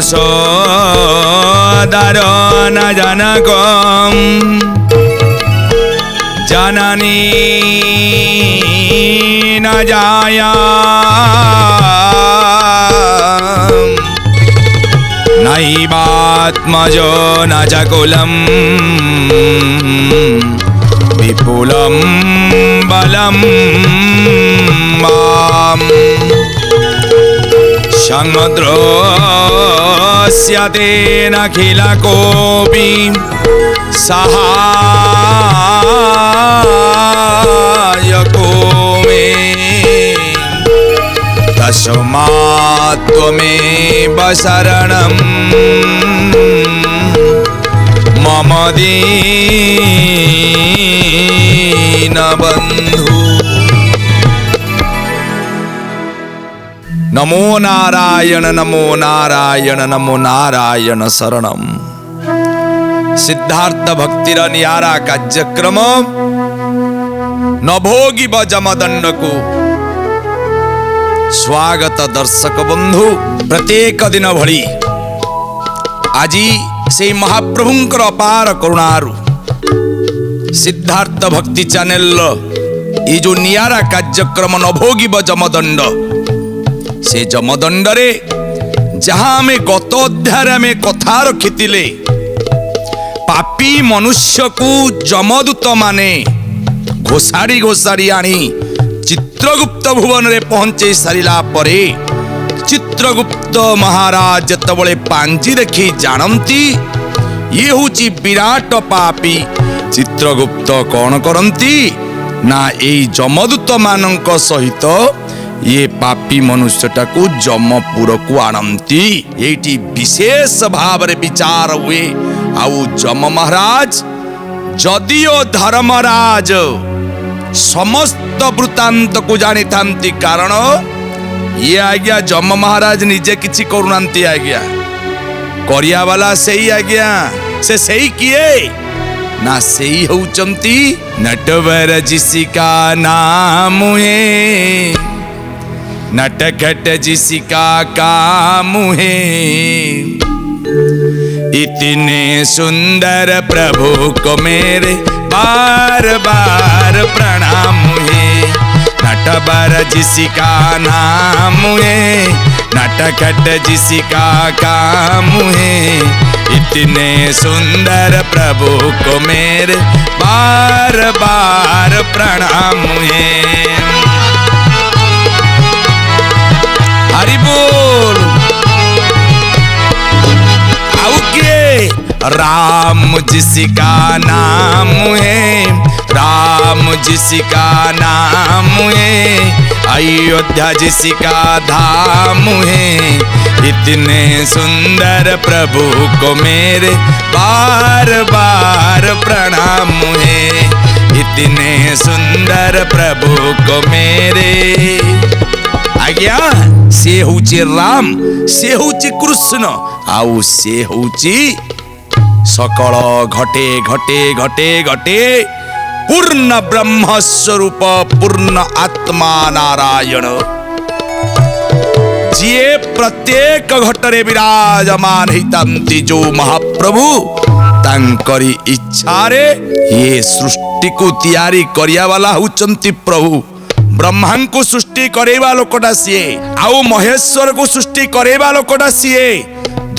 यशोदार न जनकं जननी न जाया नैवात्मजो न च कुलं विपुलं बलं मां समुद्रोऽस्य तेनाखिलकोऽपि सहायको मे तस्मात् त्वमेव शरणं मम दीनबन्धु। नमो नारायण नमो नारायण नमो नारायण शरणम। सिद्धार्थ भक्तिर नियारा कार्यक्रम न भोगी जमदंड को स्वागत दर्शक बंधु। प्रत्येक दिन भली आज से महाप्रभुंकर अपार करुणारु सिद्धार्थ भक्ति चैनल ये जो नियारा कार्यक्रम न भोगी जमदंड से जमदंड रे जहाँ आमे गत अध्याय में कथा रखिथिले पापी मनुष्य को जमदूत माने घोषाड़ी घोषाड़ी आनी चित्रगुप्त भुवन रे पहुंचे सारिला परे चित्रगुप्त महाराज जतबले पांजी देखी जानती ये हुची विराट पापी। चित्रगुप्त कौन करती ना एई जमदूत मानक सहित ये पापी मनुष्यटा को जमपुर को आणती। एटी विशेष भाव रे विचार हुए आउ जम महाराज जदिओ धर्मराज समस्त वृत्तांत को जानी थांती कारण ये आज्ञा जम महाराज निजे किछि करुनांती आज्ञा करिया वाला सेही आज्ञा से सही किए ना सेही होउचंती नटवर जिसिका नाम है नटखट जिसिका काम है इतने सुंदर प्रभु को मेरे बार बार प्रणाम है। नटवर जिसिका नाम है नटखट जिसिका काम है इतने सुंदर प्रभु को मेरे बार बार प्रणाम है। हरि बोल। आउ के राम जिसिका नाम है राम जिसिका नाम है अयोध्या जिसिका धाम है इतने सुंदर प्रभु को मेरे बार बार प्रणाम है इतने सुंदर प्रभु को मेरे। आज्ञा से होची राम से होची कृष्ण आउ से होची सकल घटे घटे घटे घटे पूर्ण ब्रह्म स्वरूप पूर्ण आत्मा नारायण जिए प्रत्येक घटरे विराजमान हितांती जो महाप्रभु तांकरी इच्छा रे ये सृष्टि को तैयारी करिया वाला हुचंती प्रभु। ब्रह्मा को सृष्टि करेवा लोकटा सीए आउ महेश्वर को सृष्टि करेवा लोकटा सीए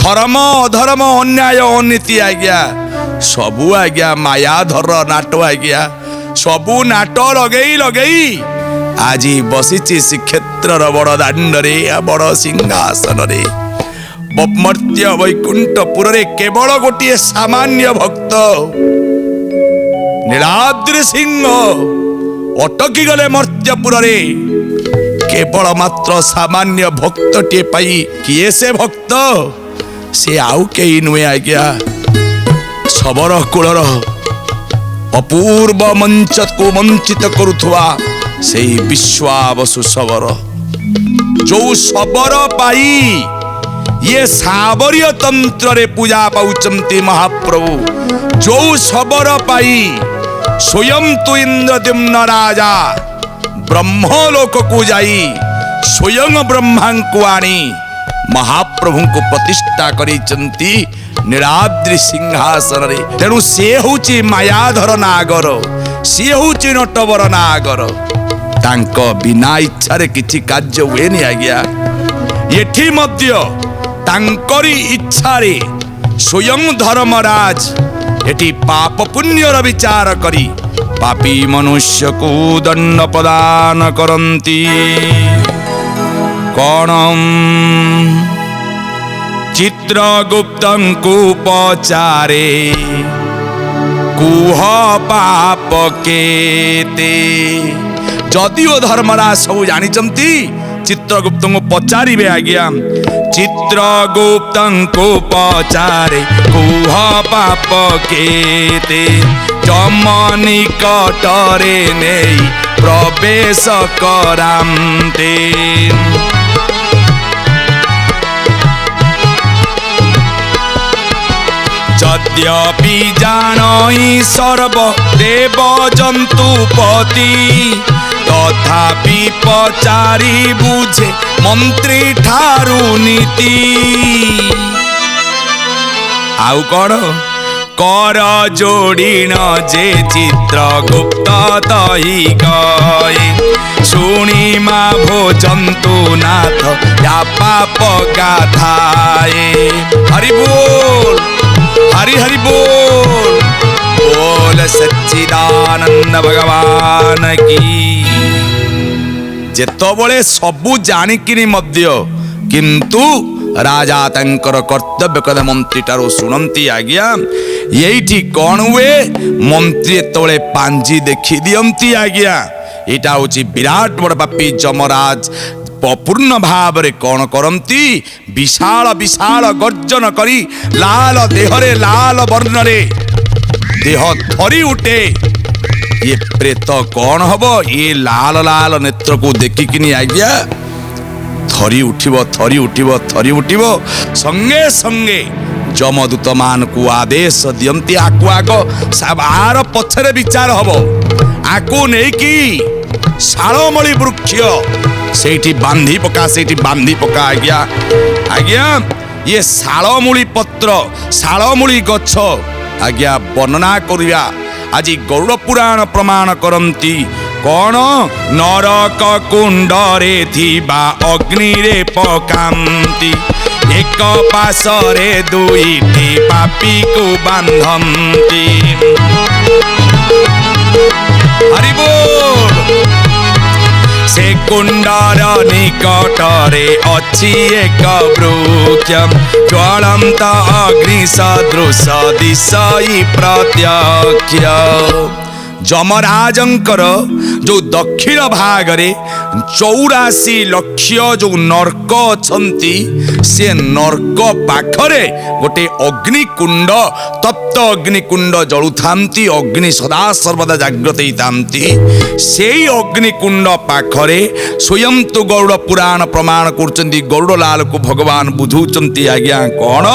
धर्म अधर्म अन्याय अनीति आज्ञा सबू आज्ञा मायाधर नाट आज्ञा सबू नाट लगेई लगेई आज बसीची श्रीक्षेत्र बड़ दांड रे बड़ सिंहासन रे मर्त्य वैकुंठपुर रे केवल गोटे सामान्य भक्त नीलाद्रि सिंह अटकी गले मर्त्यपुर रे केवल मात्र सामान्य भक्तटे पाई किए से भक्त से आउ कई नुए आज्ञा शबर कूलर अपूर्व मंच को वंचित करुथुआ से विश्वावसु शबर जो शबर पाई ये साबर्य तंत्र रे पूजा पाउचंती महाप्रभु जो शबर पाई स्वयं तो इंद्रद्युम्न राजा ब्रह्मलोक को जाई स्वयं ब्रह्मा को आनी महाप्रभु को प्रतिष्ठा करिचंती नीलाद्रि सिंहासन रे। तेणु से होची मायाधर नागर, सी होची नटवर नागर। तांको बिना इच्छा रे किछि कार्य हुएनि आज्ञा। एठी मध्य तांकरी इच्छा रे स्वयं धर्मराज एठी पाप पुण्यर विचार करी पापी मनुष्य को दंड प्रदान करंती। कौणम चित्रगुप्तं को पचारे कुह पाप केते। जदिओ धर्मराज सब जानिचंती चित्रगुप्त को पचारे आज्ञा। चित्रगुप्त को पचारे कुह पाप केते। जम निकटरे नहीं प्रवेश करांते। यद्यपि जानई सर्व देव जंतुपति तथापि पचारी बुझे मंत्री ठारू नीति। आउ कौन कर जोड़ीन जे चित्रगुप्त तही गए। शुणी मा भोजंतु नाथ या पाप गाथाए। हरि बोल, हरि हरि बोल, बोल सच्चिदानंद भगवान की। जेतबळे सबु जानिकिनी मध्य किंतु राजा तंकर कर्तव्य कद मंत्री ठारो सुनंती आज्ञा। यही कौन हुए मंत्री तोले पांजी देखी दियंती आज्ञा। एटा होची विराट बड़ पापी जमराज पूर्ण भाव रे कौन करंती विशाल विशाल गर्जन करी लाल देहरे लाल वर्ण रे देह थरी उठे। ये प्रेत कौन हबो? ये लाल लाल नेत्र को देखिकिनी आज्ञा थरी उठिबो थरी उठिबो थरी उठिबो। संगे संगे जमदूत मान को आदेश दियंती आकु आग आर पछरे विचार हबो। आकु नहीं कि शालमली वृक्ष सेठी बांधी पका, सेठी बांधी पका आज्ञा। आज्ञा ये शालमूली पत्र शालमूली गछ आज्ञा वर्णना करिया आज गरुड़ पुराण प्रमाण करंती। कौन नरक कुंडरे थिबा अग्नि रे पकांती। एक पाशरे दुईटी पापी को बांधंती। हरि बोल। से कुंडर निकटरे अच्छी एक वृक्ष ज्वलंत अग्नि सदृश दिशई प्रत्यक्ष। जमराजंकर जो दक्षिण भागरे 84 लक्ष जो नर्क अछंती से नर्क पाखरे गोटे अग्निकुंड तप्त अग्निकुंड जलुथांती। अग्नि सदा सर्वदा जाग्रत होतांती। सेई अग्निकुंड पाखरे स्वयं तो गरुड़ पुराण प्रमाण करचंती। गरुड़ लाल को भगवान बुझुचंती आज्ञा। कौन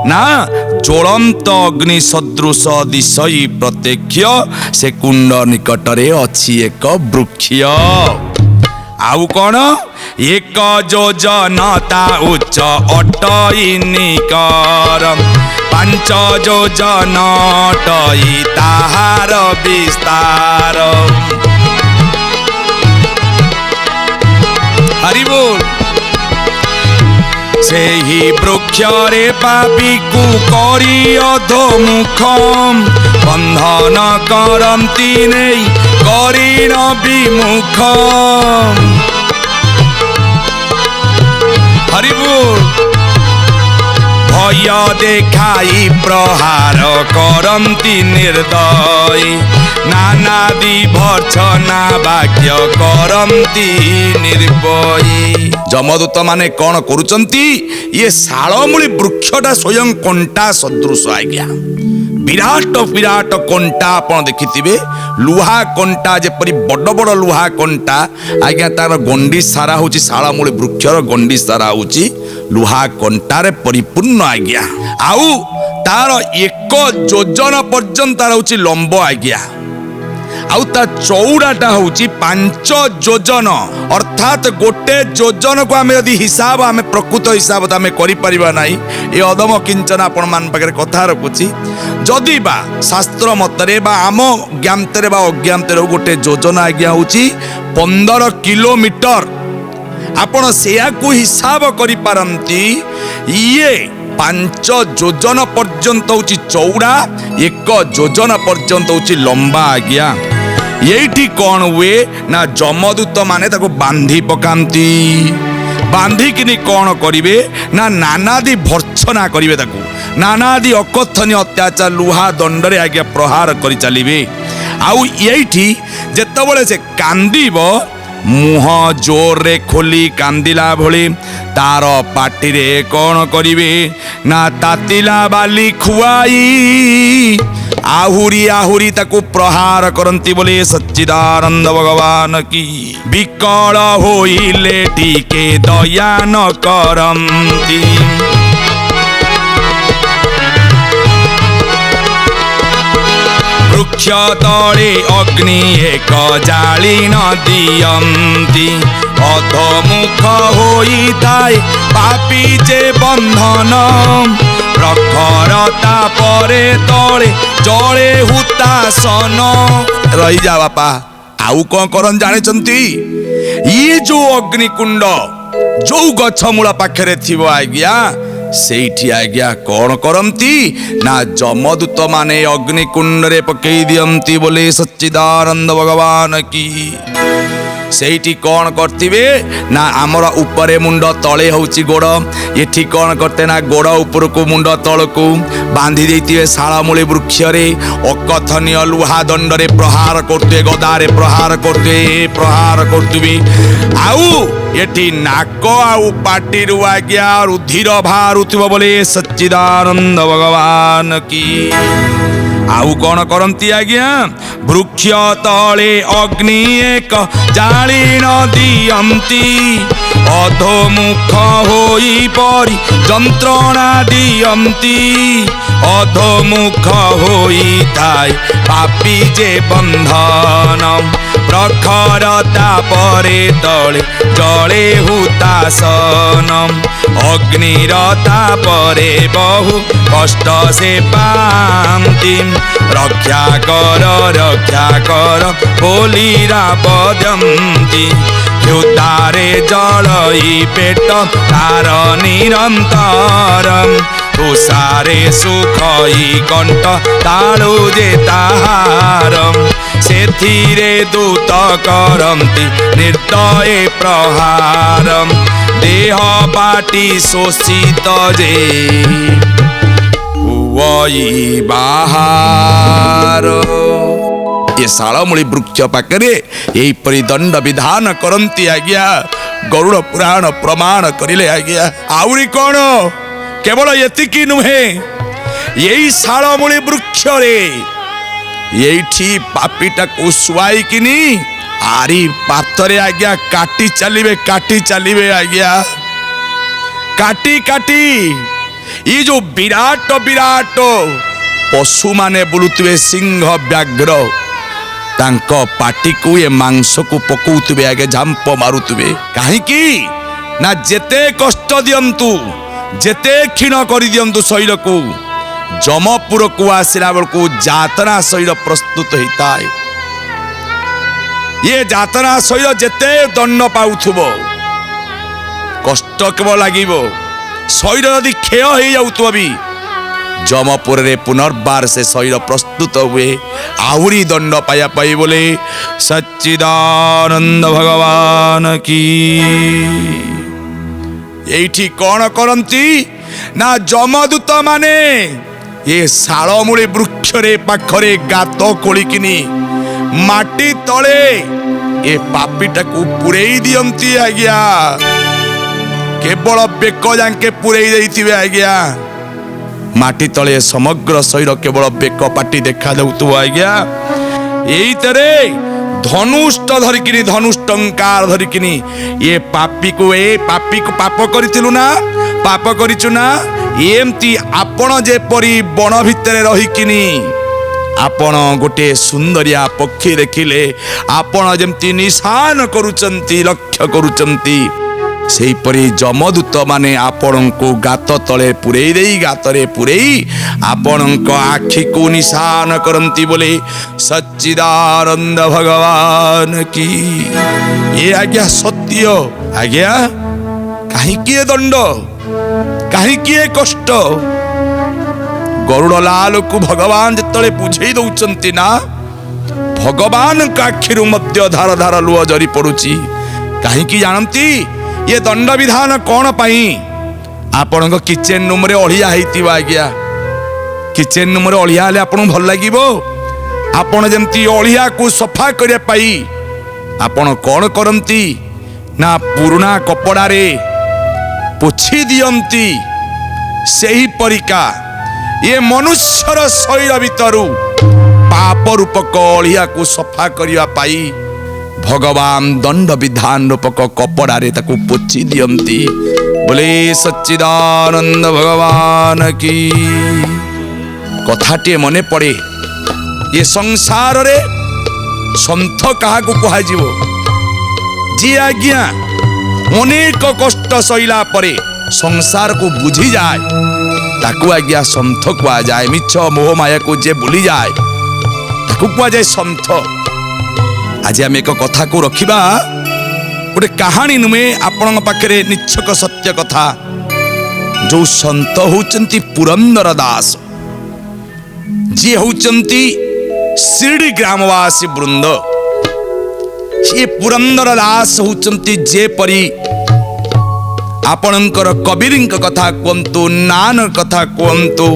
ना ज्वलंत अग्नि सदृश दिशई प्रत्यक्ष से कुंड निकटरे अच्छी एक वृक्ष। आउ कौन एक योजनता उच्च अटई निकर 5 योजन अटई ताहार विस्तार। हरि बोल। से ही वृक्ष रे पापी को करी अधोमुख बंधन करंती नहीं करी न विमुख। हरि बोल। भय देखाई प्रहार करंती निर्दय नानादि भर्छना वाक्य करंती निर्भय। जमदूत माने कौन करुचंती? ये शालमूली वृक्षटा स्वयं कंटा सदृश आज्ञा। विराट विराट कंटा आपण देखिथिबे। लुहा कंटा जेपरि बड़ बड़ लुहा कंटा आज्ञा तार गंडी सारा होची शालमूली वृक्षर गंडी सारा होची लुहा कंटारे परिपूर्ण आज्ञा। आउ तार 1 योजन पर्यंत तार होची लंब आज्ञा। आउ ता चौड़ाटा होची 5 योजन अर्थात गोटे योजन को आम यदि हिसाब आम प्रकृत हिसाब तो आम करिपरिबा नाही ए अदम किंचन आपण मान पाखरे कथा रखुची जदि बा शास्त्र मतरे बा आम ज्ञानतरे बा अज्ञानतरे गोटे योजना आज्ञा होची 15 किलोमीटर आपण सेया को हिसाब करि पारंती ये 5 योजन पर्यंत होची चौड़ा 1 योजन पर्यंत होची लंबा आज्ञा येठी कौन हुए ना जमदूत माने ताको बांधी पकांती बांधिकिनी कौन करिवे ना नानादी भर्त्सना करिवे ताको नानादी अकथनीय अत्याचार लुहा दंडरे आज्ञा प्रहार करि चलिवे आउ येठी जेतबळे से कांदीब मुह जोर रे खोली कांदिला भली तार पाटी रे कौन करिवे ना तातिला बाली खुआई आहुरी आहुरी ताकू प्रहार करंती बोले सच्चिदानंद भगवान की विकल होइले टीके दया न करंती वृक्ष तले अग्नि एक जाली न दियंती अधमुख होई थाए पापी जे बंधन प्रखरता परे तले जले हुतासन रही जा बापा आउ कौन करन जाने ये जो अग्निकुंड जो गछ मूला पाखरे थिबो आज्ञा सेठी आज्ञा कौन करंती ना जमदूत माने अग्निकुंड रे पकई दियंती बोले सच्चिदानंद भगवान की सेठी कौन करतिबे ना आमर उपरे मुंड तले होची गोड़ एठी कौन करते ना गोड़ ऊपर को मुंड तल को बांधी देइतिबे शालामूली वृक्ष रे अकथनीय लुहा दंड रे प्रहार करते गदारे प्रहार करतुबे आउ एठी नाक आउ पाटी रु आज्ञा रुधिर बाहारुथिबो बोले सच्चिदानंद भगवान की आउ कौन करंती आज्ञा वृक्ष तले अग्नि एक जाली न दियंती अधोमुख होई परी जंत्रणा दियंती अधोमुख होई थाए पापी जे बंधन प्रखरता परे तले जले हुतासन अग्निरता परे बहु कष्ट से पांती रक्षा कर बोलीरा बजंती ह्युतारे जलई पेट तार निरंतर तुषारे सुखई कंठ तालु जे ताहार सेथिरे दूत करंती निर्दय प्रहार देह पाटी शोषित जे हुई बाहार ये शालामूली वृक्ष पाखरे यहीपरि दंड विधान करंती आज्ञा गरुड़ पुराण प्रमाण करिले आज्ञा आउरी कौन केवल एतिकी नुहे यही शालामूली वृक्ष रे यही पापीटा को शुआई किनी आरी पातरे आज्ञा काटी चलिबे आज्ञा काटी काटी ये जो विराट विराट पशु माने बुलुतबे सिंह व्याघ्र तांको पाटी को ये मांस को पकौतबे आगे झांप मारुतबे काहे की ना जेते कष्ट दियंतु जेते क्षीण करि दियंतु शरीर को जमपुर को आसिला बेलको जातना शरीर प्रस्तुत होता है ये जातना शरीर जेते दंड पाउथुबो कष्ट केवल लागिबो शरीर यदि क्षय हो जाउथबो भी जमपुर रे पुनर्बार से शरीर प्रस्तुत हुए आहुरी दंड पाया पाई बोले सच्चिदानंद भगवान की एठी कौन करंती ना जमदूत माने ये शालामूली वृक्ष रे पाखरे गात खोलिकिनी माटी तले ये पापीटा को पुरेई दियंती आज्ञा केवल बेक जाके पुरेई देइथिबे आज्ञा माटी तले समग्र शरीर केवल बेक पाटी देखा जाउथु आज्ञा एई तरे धनुष्ट धरिकिनी धनुष्टंकार धरिकिनी ये पापी को पाप करिथिलु ना पाप करिचु ना एमती आपण जे परी बण भितरे रहिकिनी आपण गोटे सुंदरिया पक्षी देखिले आपण जमती निशान करूचंती लक्ष्य करूचंती सेहीपरि जमदूत माने आपण को गात तले पुरेई देई गातरे पुरेई आपण को आखि को निशान करंती बोले सच्चिदानंद भगवान की। ये आज्ञा सत्य आज्ञा कहीं किए दंड कहीं किए कष्ट। गरुड़ लाल को भगवान जिते बुझे दौरान ना भगवान का आखिरु मध्य धार धार लुह झरी पड़ुची कहीं जानती ये दंड विधान कौन पाई आपण किचेन रूम रे अड़िया होइतिबा आज्ञा किचेन रूम रे अड़िया हेले आपन भल लागिबो आपण जेमती अड़िया को सफा करिया पाई आपण कौन करंती ना पुराना कपड़ा रे पोछि दियंती सेही परिका ये मनुष्यर शरीर भितरु पाप रूपक अड़िया को सफा करिया पाई भगवान दंड विधान रूपक कपड़ा रे ताकू पोछि दियंती बोले सच्चिदानंद भगवान की। कथाटे मने पड़े ये संसार रे संथ कहा को कहा जीवो जी आज्ञा अनेक कष्ट सहिला परे संसार को बुझी जाए ताकू आज्ञा संथ कुआ जाए मिछ मोह माया को जे भूली जाए ताकू कुआ जाए संथ। आज आम एक कथा को रखिबा गोटे कहानी नुमे आपण पाखरे निच्छक सत्य कथा जो संत होचंती पुरंदर दास जी होचंती शिरडी ग्रामवासी वृंद ये पुरंदर दास होचंती जे परी आपणकर कबीरଙ୍କ कथा कहतु नान कथा कहतु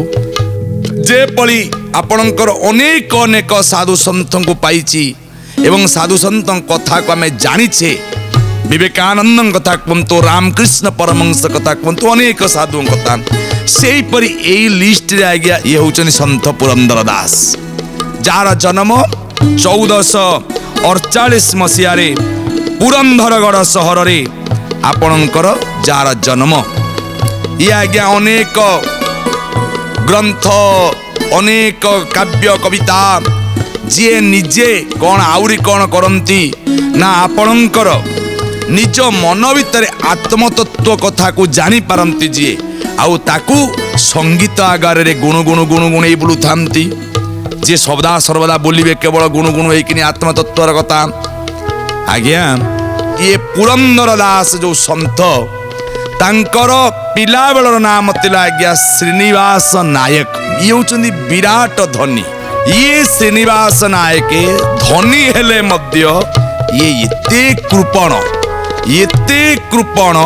जे परी आपणकर अनेक अनेक साधु संत को पाइची एवं साधु संत कथा को आम जानिछे विवेकानंद कथा कहतु रामकृष्ण परमहंस कथा कहतु अनेक साधु कथा से परी एई लिस्ट रे आज्ञा ये होचन संत पुरंदर दास जार जन्म 1448 मसीह रे पुरंदरगढ़ सहर रे आपणकर जार जन्म ये आज्ञा अनेक ग्रंथ अनेक काव्य कविता जी निजे कौन आउरी कौन करती ना आपणकर निज मन भितर आत्मतत्व कथा को जानी पारती जी आउ ताकू संगीत आगार रे गुण गुण गुण गुण बुलू थांती जे सदा सर्वदा बोलिबे केवल गुण गुण होइकिनी आत्मतत्वर कथा आज्ञा ये पुरंदर दास जो संत तांकर पिला बेलर नाम तिला आज्ञा श्रीनिवास नायक ये होचंदी विराट धनी ये श्रीनिवास नायक धनी हेले मध्य ये एते कृपण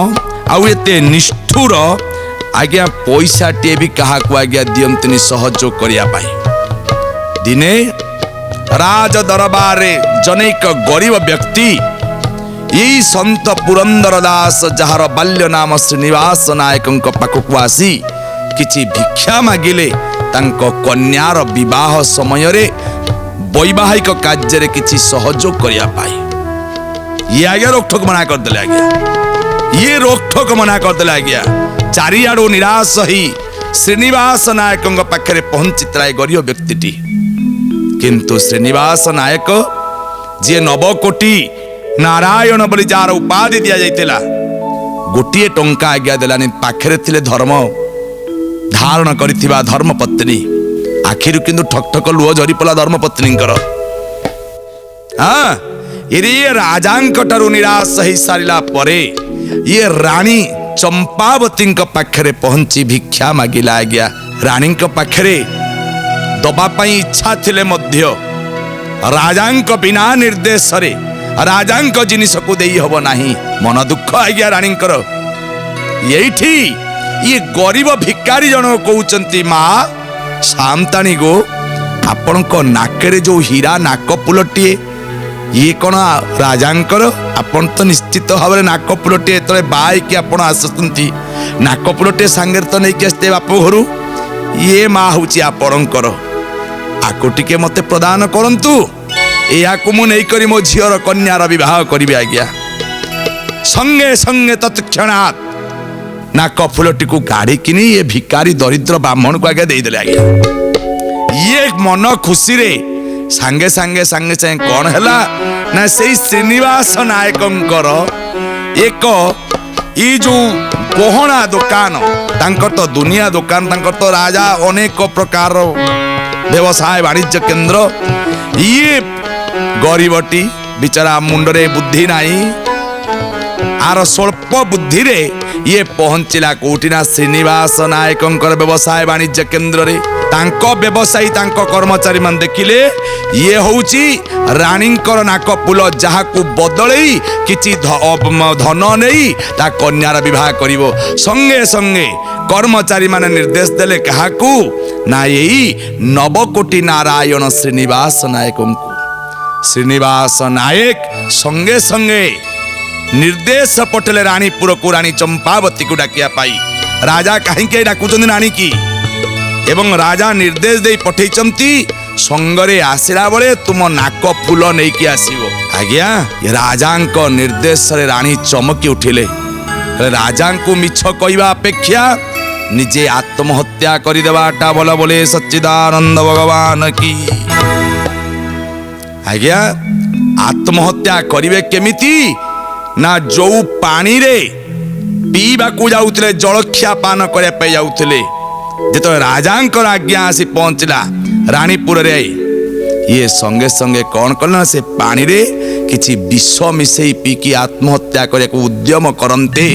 आउ एते निष्ठुर आज्ञा पैसा टे भी कहा को आज्ञा दियंतनी सहयोग करिया पाई दिने राज दरबार रे जनेक गरीब व्यक्ति यही संत पुरंदर दास जार बाल्य नाम श्रीनिवास नायक पाखक आसी किछि भिक्षा मागिले तांको कन्यार विवाह समय रे वैवाहिक कार्य रे किछि सहयोग करिया पाई ये आज्ञा रोकठोक मना कर देले आज्ञा ये रोकठोक मना कर देले आज्ञा चारियाडो निराश ही श्रीनिवास नायक पाखरे पहुंचित्राय गरीब व्यक्तिटी किंतु श्रीनिवास नायक जे नवकोटी नारायण बोली जार उपाधि दिया जाइतिला गोटिए टंका आज्ञा देलानी पाखरे थिले धर्म धारण करिथिबा धर्मपत्नी आखिरु किंतु ठक ठक लुह झरी पला धर्मपत्नींकर हाँ ये राजांकटारु निराश ही सारिला परे ये रानी चंपावती पाखरे पहुंची भिक्षा मागिला आज्ञा रानी पाखरे दबा पाई इच्छा थिले मध्य राजांक बिना निर्देश रे राजांक जिनिस को देई हबो नाही मन दुख आज्ञा रानींकर येठी ये गरीब भिकारी जन कहउचंती माँ सामतानी गो आपणको नाकेरे जो हीरा नाक पुलटी ये कौन राजांकर आपण तो निश्चित भाव में नाक पुलटी एत बाई कि आप आसुंती नाक पुलटे सांगे तो नहीं कि आसते बाप घर ये माँ हूँ आपणकर आको टिके मते प्रदान करंतु या मु नहीं करी मो झीर कन्यार विवाह करी आज्ञा संगे संगे तत्क्षणात नाक फुलटी को गाड़ी किनी ये भिकारी दरिद्र ब्राह्मण को आज्ञा देदेले आज्ञा ये मन खुशी रे सांगे सांगे सांगे सांगे कौन है ना से श्रीनिवास नायकंकर एक ई जो गहना दुकान तांकर तो दुनिया दुकान तांकर तो राजा अनेक प्रकार व्यवसाय वाणिज्य केंद्र ये गरीबटी बिचारा मुंडरे बुद्धि नाही आर स्वल्प बुद्धि रे ये पहुंचला कोटिना श्रीनिवास नायकंकर व्यवसाय वाणिज्य केंद्र रे तांको व्यवसायी तांको कर्मचारी मान देखिले ये होउची रानींकर नाक पुल जहाकू बदलई किछि धन नहीं ता कन्यार विवाह करिवो संगे संगे कर्मचारी माने निर्देश देले काहाकू ना यही नवकोटी नारायण श्रीनिवास नायकंकू श्रीनिवास नायक संगे संगे निर्देश पटेले रानीपुर को रानी चंपावती को डाकिया पाई राजा कहीं डाकुचंदी रानी की एवं राजा निर्देश दे पठेइचंती संगरे आसिला बेले तुम नाक फूल नहीं कि आसीबो आज्ञा राजांक निर्देश रे रानी चमकी उठिले राजा को मिछ कहवा अपेक्षा निजे आत्महत्या करदेवाटा भल बोले सच्चिदानंद भगवान की आज्ञा आत्महत्या करिवे केमिति ना जो पानी रे पीवा को जाउतले जलखिया पान करे पे जाउतले जेतो राजांकर आज्ञा आसी पहुंचला रानीपुर रे ये संगे संगे कौन कला से पानी रे किछि विष मिसई पी की आत्महत्या करे को उद्यम करंते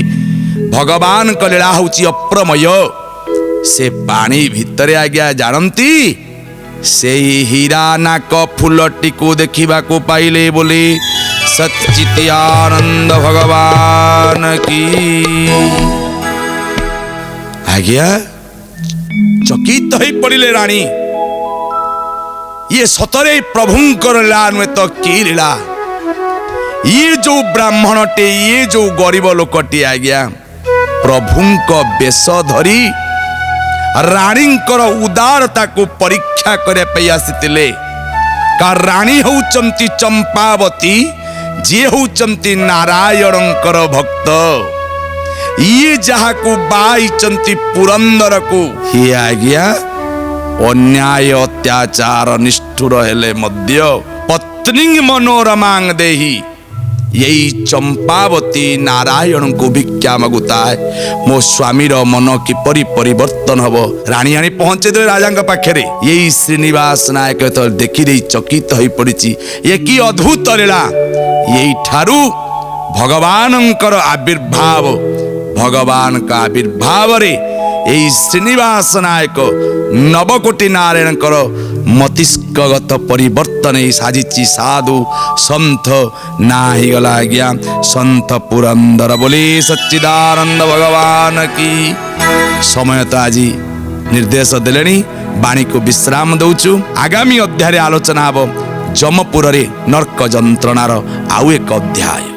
भगवान को लीला होची अप्रमय से पानी भितरे आज्ञा जानती से हीरा नाक फूलटी को देखा को पाइले बोले सच्चिदानंद भगवान की आज्ञा चकित हो पड़िले रानी ये सतरे प्रभुंकर लीला नुहे तो की लीला ये जो ब्राह्मणटे ये जो गरीब लोकटी आज्ञा प्रभुंक बेश धरी रानींकर उदारता को परीक्षा करे पे आसीतिले का रानी होचंती चंपावती जे होचंती नारायणंकर भक्त ये जहा को बाईचंती पुरंदर को ही आज्ञा अन्याय अत्याचार निष्ठुर हेले मध्य पत्नी मनोरमांग देही यही चंपावती नारायण को भिक्षा मागुता है मो स्वामी रो मन किपरि परिवर्तन हबो रानी आनी पहुंचे दे राजा पाखे यही श्रीनिवास नायक तो देखी दे चकित हो पड़ी ये की अद्भुत लीला यही ठारू भगवानंकर आविर्भाव भगवान का आविर्भाव रे यही श्रीनिवास नायक नवकोटी नारायण मतिष्कगत परिवर्तन साजिची साधु संत ना ही गला आज्ञा संत पुरंदर बोले सच्चिदानंद भगवान की समय तो आज निर्देश देले वाणी को विश्राम दौचु आगामी अध्याय आलोचना हम जमपुर रे नर्क जंत्रणार आउ एक अध्याय।